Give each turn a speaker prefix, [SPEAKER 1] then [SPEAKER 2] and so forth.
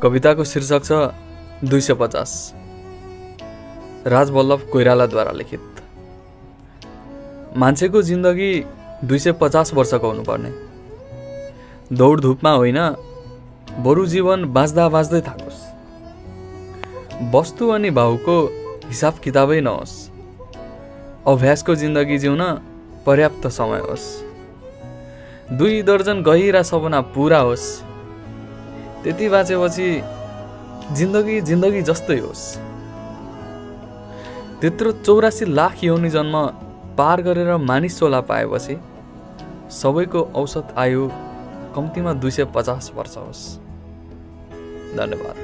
[SPEAKER 1] कविताको शीर्षक छ 250। राजवल्लभ कोइरालाद्वारा लिखित। मान्छेको जिन्दगी 250 वर्षको हुनुपर्ने, दौडधुपमा होइन, बरु जीवन बाँच्दा बाँच्दै थाकोस्। वस्तु अनि भाउको हिसाब किताबै नहोस्, अभ्यासको जिन्दगी जिउन पर्याप्त समय होस्। 2 दर्जन गहिरा सपना पूरा होस्, त्यति बाँचेपछि जिन्दगी जिन्दगी जस्तै होस्। त्यत्रो 84 लाख योनि जन्म पार गरेर मानिस चोला पाएपछि सबैको औसत आयु कम्तीमा 250 वर्ष होस्। धन्यवाद।